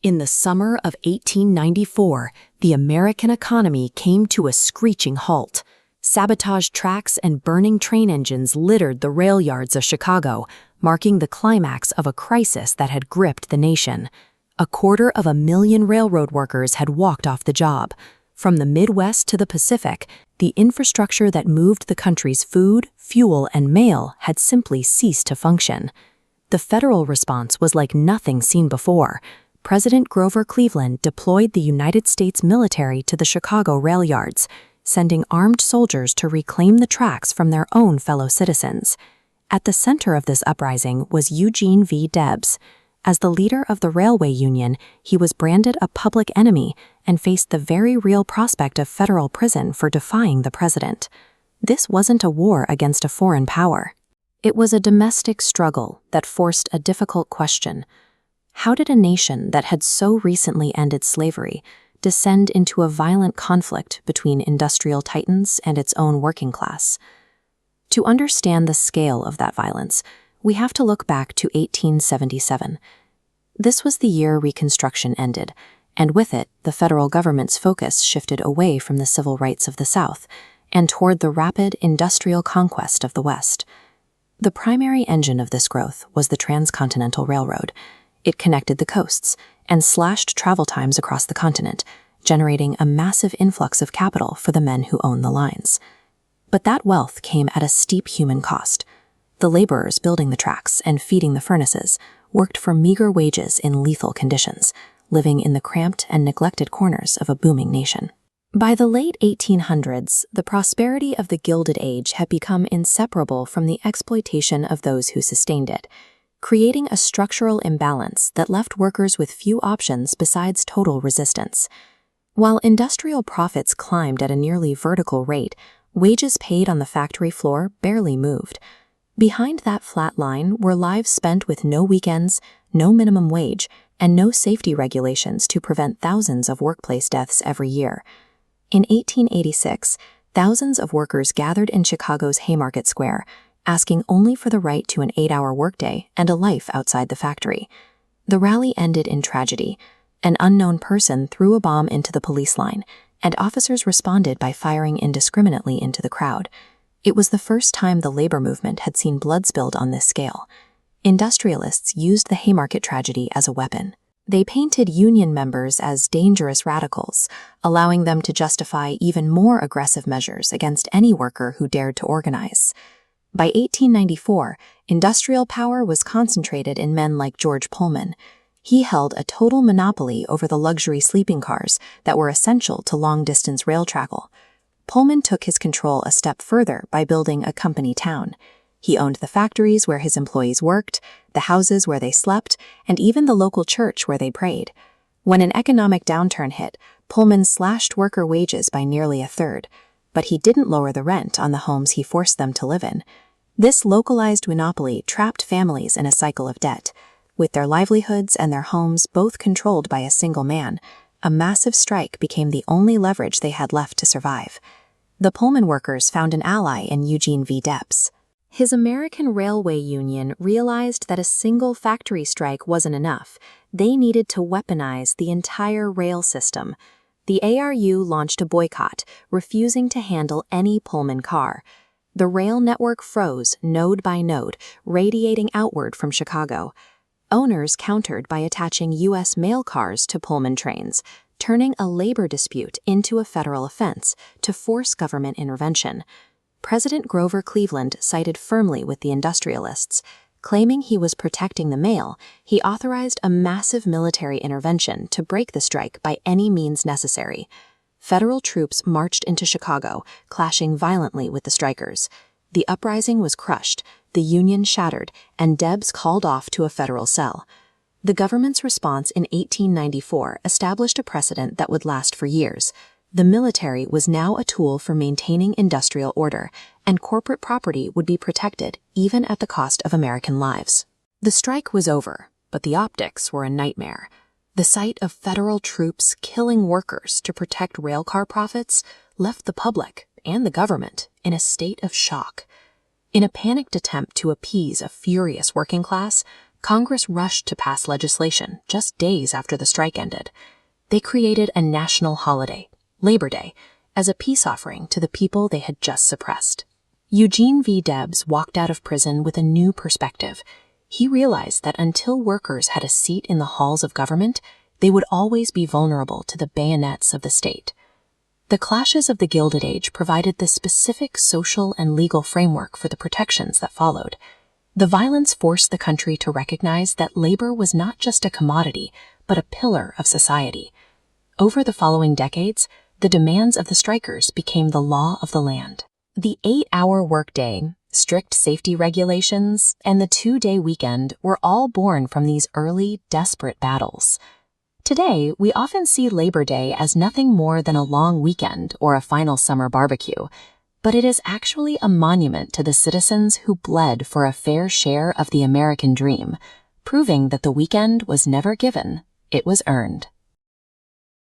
In the summer of 1894, the American economy came to a screeching halt. Sabotaged tracks and burning train engines littered the rail yards of Chicago, marking the climax of a crisis that had gripped the nation. 250,000 railroad workers had walked off the job. From the Midwest to the Pacific, the infrastructure that moved the country's food, fuel, and mail had simply ceased to function. The federal response was like nothing seen before. President Grover Cleveland deployed the United States military to the Chicago rail yards, sending armed soldiers to reclaim the tracks from their own fellow citizens. At the center of this uprising was Eugene V. Debs. As the leader of the railway union, he was branded a public enemy and faced the very real prospect of federal prison for defying the president. This wasn't a war against a foreign power. It was a domestic struggle that forced a difficult question. How did a nation that had so recently ended slavery descend into a violent conflict between industrial titans and its own working class? To understand the scale of that violence, we have to look back to 1877. This was the year Reconstruction ended, and with it, the federal government's focus shifted away from the civil rights of the South and toward the rapid industrial conquest of the West. The primary engine of this growth was the Transcontinental Railroad. It connected the coasts and slashed travel times across the continent, generating a massive influx of capital for the men who owned the lines. But that wealth came at a steep human cost. The laborers building the tracks and feeding the furnaces worked for meager wages in lethal conditions, living in the cramped and neglected corners of a booming nation. By the late 1800s, the prosperity of the Gilded Age had become inseparable from the exploitation of those who sustained it, creating a structural imbalance that left workers with few options besides total resistance. While industrial profits climbed at a nearly vertical rate, wages paid on the factory floor barely moved. Behind that flat line were lives spent with no weekends, no minimum wage, and no safety regulations to prevent thousands of workplace deaths every year. In 1886, thousands of workers gathered in Chicago's Haymarket Square, asking only for the right to an 8-hour workday and a life outside the factory. The rally ended in tragedy. An unknown person threw a bomb into the police line, and officers responded by firing indiscriminately into the crowd. It was the first time the labor movement had seen blood spilled on this scale. Industrialists used the Haymarket tragedy as a weapon. They painted union members as dangerous radicals, allowing them to justify even more aggressive measures against any worker who dared to organize. By 1894, industrial power was concentrated in men like George Pullman. He held a total monopoly over the luxury sleeping cars that were essential to long-distance rail travel. Pullman took his control a step further by building a company town. He owned the factories where his employees worked, the houses where they slept, and even the local church where they prayed. When an economic downturn hit, Pullman slashed worker wages by nearly a third, but he didn't lower the rent on the homes he forced them to live in. This localized monopoly trapped families in a cycle of debt. With their livelihoods and their homes both controlled by a single man, a massive strike became the only leverage they had left to survive. The Pullman workers found an ally in Eugene V. Debs. His American Railway Union realized that a single factory strike wasn't enough. They needed to weaponize the entire rail system. The ARU launched a boycott, refusing to handle any Pullman car. The rail network froze node by node, radiating outward from Chicago. Owners countered by attaching U.S. mail cars to Pullman trains, turning a labor dispute into a federal offense to force government intervention. President Grover Cleveland sided firmly with the industrialists. Claiming he was protecting the mail, he authorized a massive military intervention to break the strike by any means necessary. Federal troops marched into Chicago, clashing violently with the strikers. The uprising was crushed, the union shattered, and Debs called off to a federal cell. The government's response in 1894 established a precedent that would last for years. The military was now a tool for maintaining industrial order, and corporate property would be protected even at the cost of American lives. The strike was over, but the optics were a nightmare. The sight of federal troops killing workers to protect railcar profits left the public and the government in a state of shock. In a panicked attempt to appease a furious working class, Congress rushed to pass legislation just days after the strike ended. They created a national holiday, Labor Day, as a peace offering to the people they had just suppressed. Eugene V. Debs walked out of prison with a new perspective. He realized that until workers had a seat in the halls of government, they would always be vulnerable to the bayonets of the state. The clashes of the Gilded Age provided the specific social and legal framework for the protections that followed. The violence forced the country to recognize that labor was not just a commodity, but a pillar of society. Over the following decades, the demands of the strikers became the law of the land. The 8-hour workday, strict safety regulations, and the 2-day weekend were all born from these early, desperate battles. Today, we often see Labor Day as nothing more than a long weekend or a final summer barbecue, but it is actually a monument to the citizens who bled for a fair share of the American dream, proving that the weekend was never given, it was earned.